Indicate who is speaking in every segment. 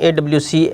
Speaker 1: AWC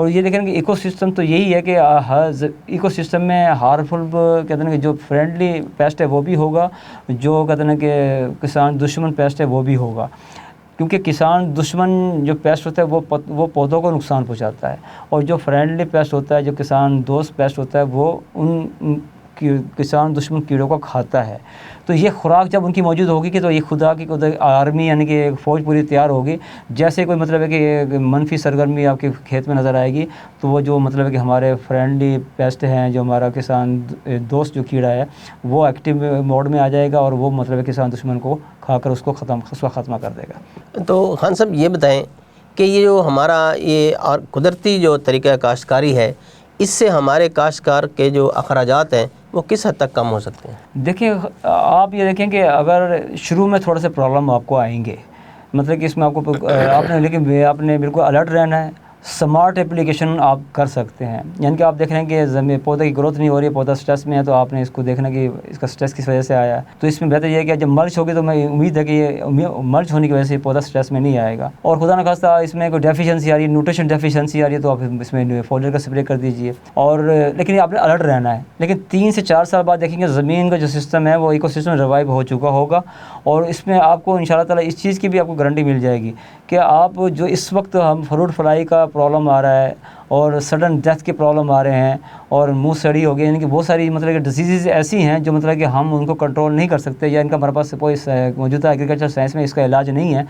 Speaker 2: اور یہ دیکھیں کہ ایکو سسٹم تو یہی ہے کہ ہر ایکو سسٹم میں ہارمفل کہتے ہیں کہ جو فرینڈلی پیسٹ ہے وہ بھی ہوگا، جو کہتے ہیں کہ کسان دشمن پیسٹ ہے وہ بھی ہوگا، کیونکہ کسان دشمن جو پیسٹ ہوتا ہے وہ پودوں کو نقصان پہنچاتا ہے، اور جو فرینڈلی پیسٹ ہوتا ہے، جو کسان دوست پیسٹ ہوتا ہے، وہ ان کسان دشمن کیڑوں کو کھاتا ہے۔ تو یہ خوراک جب ان کی موجود ہوگی کہ تو یہ خدا کی آرمی یعنی کہ ایک فوج پوری تیار ہوگی۔ جیسے کوئی مطلب ہے کہ منفی سرگرمی آپ کے کھیت میں نظر آئے گی تو وہ جو مطلب ہے کہ ہمارے فرینڈلی پیسٹ ہیں، جو ہمارا کسان دوست جو کیڑا ہے، وہ ایکٹیو موڈ میں آ جائے گا اور وہ مطلب ہے کسان دشمن کو کھا کر اس کا خاتمہ کر دے گا۔
Speaker 1: تو خان صاحب یہ بتائیں کہ یہ جو ہمارا یہ اور قدرتی جو طریقہ کاشتکاری ہے، اس سے ہمارے کاشتکار کے جو اخراجات ہیں وہ کس حد تک کم ہو سکتے ہیں؟
Speaker 2: دیکھیں، آپ یہ دیکھیں کہ اگر شروع میں تھوڑا سا پرابلم آپ کو آئیں گے، مطلب کہ اس میں آپ نے بالکل الرٹ رہنا ہے۔ سمارٹ اپلیکیشن آپ کر سکتے ہیں، یعنی کہ آپ دیکھ رہے ہیں کہ زمین پودے کی گروتھ نہیں ہو رہی ہے، پودا سٹریس میں ہے، تو آپ نے اس کو دیکھنا کہ اس کا سٹریس کس وجہ سے آیا ہے۔ تو اس میں بہتر یہ ہے کہ جب ملچ ہوگی تو میں امید ہے کہ یہ ملچ ہونے کی وجہ سے پودا سٹریس میں نہیں آئے گا، اور خدا نخواستہ اس میں کوئی ڈیفیشنسی آ رہی ہے، نیوٹریشن ڈیفیشنسی آ رہی ہے، تو آپ اس میں فولیٹ کا سپرے کر دیجیے، اور لیکن آپ نے الرٹ رہنا ہے۔ لیکن 3 سے 4 سال بعد دیکھیں گے زمین کا جو سسٹم ہے وہ ایکو سسٹم ریوائو ہو چکا ہوگا، اور اس میں آپ کو انشاءاللہ تعالیٰ اس چیز کی بھی آپ کو گارنٹی مل جائے گی کہ آپ جو اس وقت ہم فروٹ فلائی کا پرابلم آ رہا ہے اور سڈن ڈیتھ کے پرابلم آ رہے ہیں اور منہ سڑی ہو گئی، یعنی کہ بہت ساری مطلب کہ ڈیزیزز ایسی ہیں جو مطلب کہ ہم ان کو کنٹرول نہیں کر سکتے، یا ان کا ہمارے پاس کوئی موجودہ ایگریکلچر سائنس میں اس کا علاج نہیں ہے۔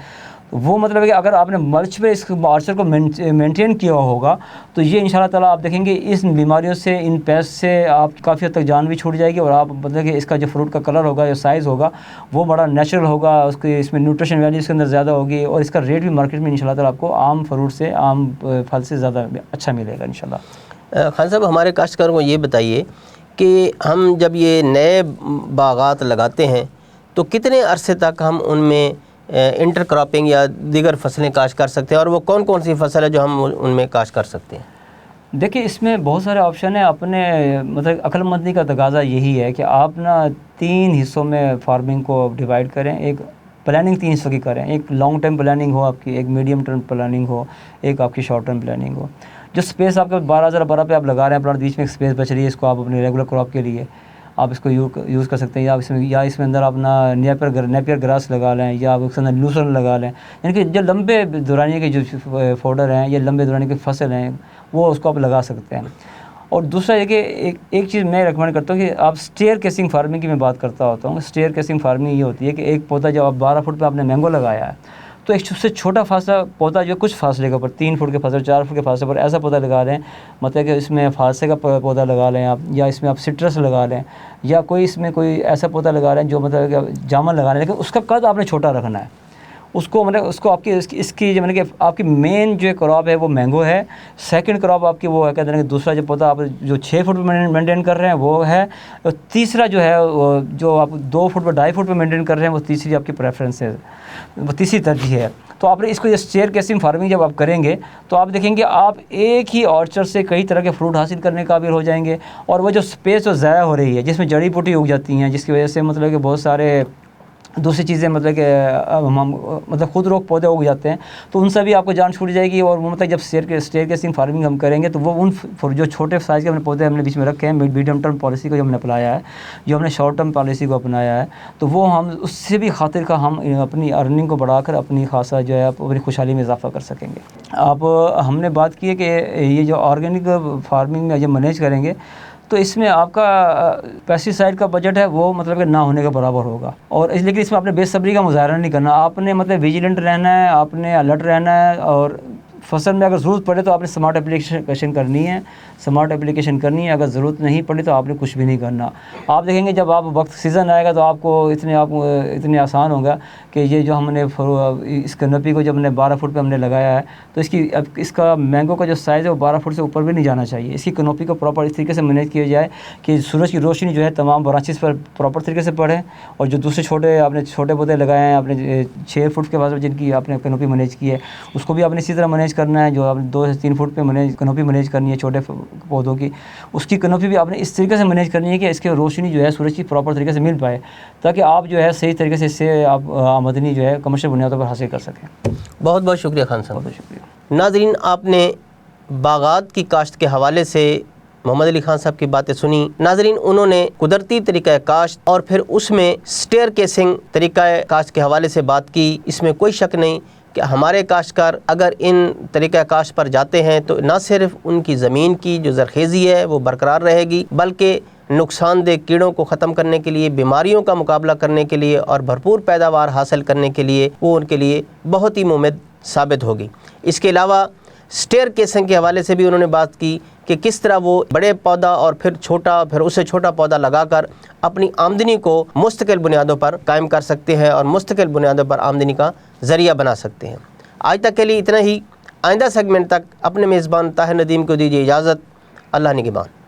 Speaker 2: وہ مطلب ہے کہ اگر آپ نے ملچ پہ اس آرچر کو مینٹین کیا ہوگا تو یہ انشاءاللہ تعالیٰ آپ دیکھیں گے اس بیماریوں سے، ان پیسٹ سے آپ کافی حد تک جان بھی چھوٹ جائے گی، اور آپ مطلب کہ اس کا جو فروٹ کا کلر ہوگا، جو سائز ہوگا، وہ بڑا نیچرل ہوگا، اس میں نیوٹریشن ویلیو اس کے اندر زیادہ ہوگی، اور اس کا ریٹ بھی مارکیٹ میں انشاءاللہ تعالیٰ آپ کو عام فروٹ سے، عام پھل سے زیادہ اچھا ملے گا انشاءاللہ۔
Speaker 1: خان صاحب ہمارے کاشتکاروں کو یہ بتائیے کہ ہم جب یہ نئے باغات لگاتے ہیں تو کتنے عرصے تک ہم ان میں انٹر کراپنگ یا دیگر فصلیں کاشت کر سکتے ہیں، اور وہ کون کون سی فصل ہے جو ہم ان میں کاشت کر سکتے ہیں؟
Speaker 2: دیکھیں، اس میں بہت سارے آپشن ہیں۔ اپنے مطلب عقل مندی کا تقاضا یہی ہے کہ آپ 3 حصوں میں فارمنگ کو ڈیوائڈ کریں۔ ایک پلاننگ 3 حصوں کی کریں، ایک لانگ ٹرم پلاننگ ہو آپ کی، ایک میڈیم ٹرم پلاننگ ہو، ایک آپ کی شارٹ ٹرم پلاننگ ہو۔ جو سپیس آپ کا 12,000 پہ آپ لگا رہے ہیں پلانٹ، بیچ میں ایک سپیس بچ رہی ہے، اس کو آپ اپنے ریگولر کراپ کے لیے آپ اس کو یوز کر سکتے ہیں، یا اس میں اندر اپنا نیپیر گراس لگا لیں، یا آپ اس کے اندر لوسرن لگا لیں، یعنی کہ جو لمبے دورانیے کے جو فوڈر ہیں یا لمبے دورانیے کے فصل ہیں وہ اس کو آپ لگا سکتے ہیں۔ اور دوسرا یہ کہ ایک چیز میں ریکمینڈ کرتا ہوں کہ آپ اسٹیئر کیسنگ فارمنگ کی میں بات کرتا ہوتا ہوں۔ اسٹیئر کیسنگ فارمنگ یہ ہوتی ہے کہ ایک پودا جب آپ 12 فٹ پہ آپ نے مینگو لگایا ہے تو ایک سب سے چھوٹا فاصلہ پودا جو کچھ فاصلے کے اوپر 3 فٹ کے فاصلے، 4 فٹ کے فاصلے پر ایسا پودا لگا لیں، مطلب کہ اس میں فالسے کا پودا لگا لیں آپ، یا اس میں آپ سٹرس لگا لیں، یا کوئی اس میں کوئی ایسا پودا لگا لیں جو مطلب کہ جامن لگا لیں، لیکن اس کا قد آپ نے چھوٹا رکھنا ہے۔ اس کو مطلب اس کو آپ کی اس کی جو مطلب کہ آپ کی مین جو کراپ ہے وہ مینگو ہے، سیکنڈ کراپ آپ کی وہ ہے کہتے ہیں کہ دوسرا جو پودا آپ جو 6 فٹ پہ مینٹین کر رہے ہیں وہ ہے، اور تیسرا جو ہے جو آپ 2 فٹ پہ 2.5 فٹ پہ مینٹین کر رہے ہیں وہ تیسری آپ کی پریفرنس ہے، وہ تیسری ترجیح ہے۔ تو آپ نے اس کو یہ اسٹیئر کیسنگ فارمنگ جب آپ کریں گے تو آپ دیکھیں گے آپ ایک ہی آرچر سے کئی طرح کے فروٹ حاصل کرنے کے قابل ہو جائیں گے، اور وہ جو اسپیس جو ضائع ہو رہی ہے جس میں جڑی بوٹی اگ جاتی ہیں، جس کی وجہ سے مطلب کہ بہت سارے دوسری چیزیں مطلب کہ مطلب خود روک پودے اگ جاتے ہیں، تو ان سے بھی آپ کو جان چھوٹ جائے گی۔ اور وہ مطلب جب اسٹیئر کیسنگ فارمنگ ہم کریں گے تو وہ ان جو چھوٹے سائز کے ہم نے پودے ہم نے بیچ میں رکھے ہیں، میڈیم ٹرم پالیسی کو جو ہم نے اپنایا ہے، جو ہم نے شارٹ ٹرم پالیسی کو اپنایا ہے، تو وہ ہم اس سے بھی خاطر کا ہم اپنی ارننگ کو بڑھا کر اپنی خاصا جو ہے اپنی خوشحالی میں اضافہ کر سکیں گے۔ اب ہم نے بات کی ہے کہ یہ جو آرگینک فارمنگ جب مینیج کریں گے تو اس میں آپ کا پیسٹی سائڈ کا بجٹ ہے وہ مطلب کہ نہ ہونے کے برابر ہوگا، اور لیکن اس میں آپ نے بے صبری کا مظاہرہ نہیں کرنا، آپ نے مطلب ویجیلنٹ رہنا ہے، آپ نے الرٹ رہنا ہے، اور فصل میں اگر ضرورت پڑے تو آپ نے سمارٹ اپلیکیشن کرنی ہے، اگر ضرورت نہیں پڑی تو آپ نے کچھ بھی نہیں کرنا۔ آپ دیکھیں گے جب آپ وقت سیزن آئے گا تو آپ کو اتنے آسان ہوگا کہ یہ جو ہم نے اس کنوپی کو جب ہم نے 12 فٹ پہ ہم نے لگایا ہے تو اس کا مینگو کا جو سائز ہے وہ 12 فٹ سے اوپر بھی نہیں جانا چاہیے۔ اس کی کنوپی کو پراپر اس طریقے سے مینیج کیا جائے کہ سورج کی روشنی جو ہے تمام برانچز پر پراپر طریقے سے پڑے، اور جو دوسرے آپ نے چھوٹے پودے لگائے ہیں، آپ نے 6 فٹ کے بعد جن کی آپ نے کنوپی مینیج کی ہے اس کو بھی آپ نے اسی طرح مینیج کرنا ہے، جو آپ نے 2 سے 3 فٹ پہ کنوپی مینیج کرنی ہے چھوٹے پودوں کی، اس کی کنوپی بھی آپ نے اس طریقے سے مینیج کرنی ہے کہ اس کی روشنی جو ہے سورج کی پراپر طریقے سے مل پائے، تاکہ آپ جو ہے صحیح طریقے سے اس سے آپ آمدنی جو ہے کمرشل بنیادوں پر حاصل کر سکیں۔
Speaker 1: بہت بہت شکریہ خان صاحب۔
Speaker 2: بہت شکریہ۔
Speaker 1: ناظرین، آپ نے باغات کی کاشت کے حوالے سے محمد علی خان صاحب کی باتیں سنی۔ ناظرین، انہوں نے قدرتی طریقہ کاشت اور پھر اس میں سٹیئر کیسنگ طریقہ کاشت کے حوالے سے بات کی۔ اس میں کوئی شک نہیں کہ ہمارے کاشتکار اگر ان طریقہ کاشت پر جاتے ہیں تو نہ صرف ان کی زمین کی جو زرخیزی ہے وہ برقرار رہے گی، بلکہ نقصان دہ کیڑوں کو ختم کرنے کے لیے، بیماریوں کا مقابلہ کرنے کے لیے اور بھرپور پیداوار حاصل کرنے کے لیے وہ ان کے لیے بہت ہی مفید ثابت ہوگی۔ اس کے علاوہ سٹیئر کیسنگ کے حوالے سے بھی انہوں نے بات کی کہ کس طرح وہ بڑے پودا اور پھر چھوٹا، پھر اس سے چھوٹا پودا لگا کر اپنی آمدنی کو مستقل بنیادوں پر قائم کر سکتے ہیں اور مستقل بنیادوں پر آمدنی کا ذریعہ بنا سکتے ہیں۔ آج تک کے لیے اتنا ہی۔ آئندہ سیگمنٹ تک اپنے میزبان طاہر ندیم کو دیجیے اجازت۔ اللہ نگہبان۔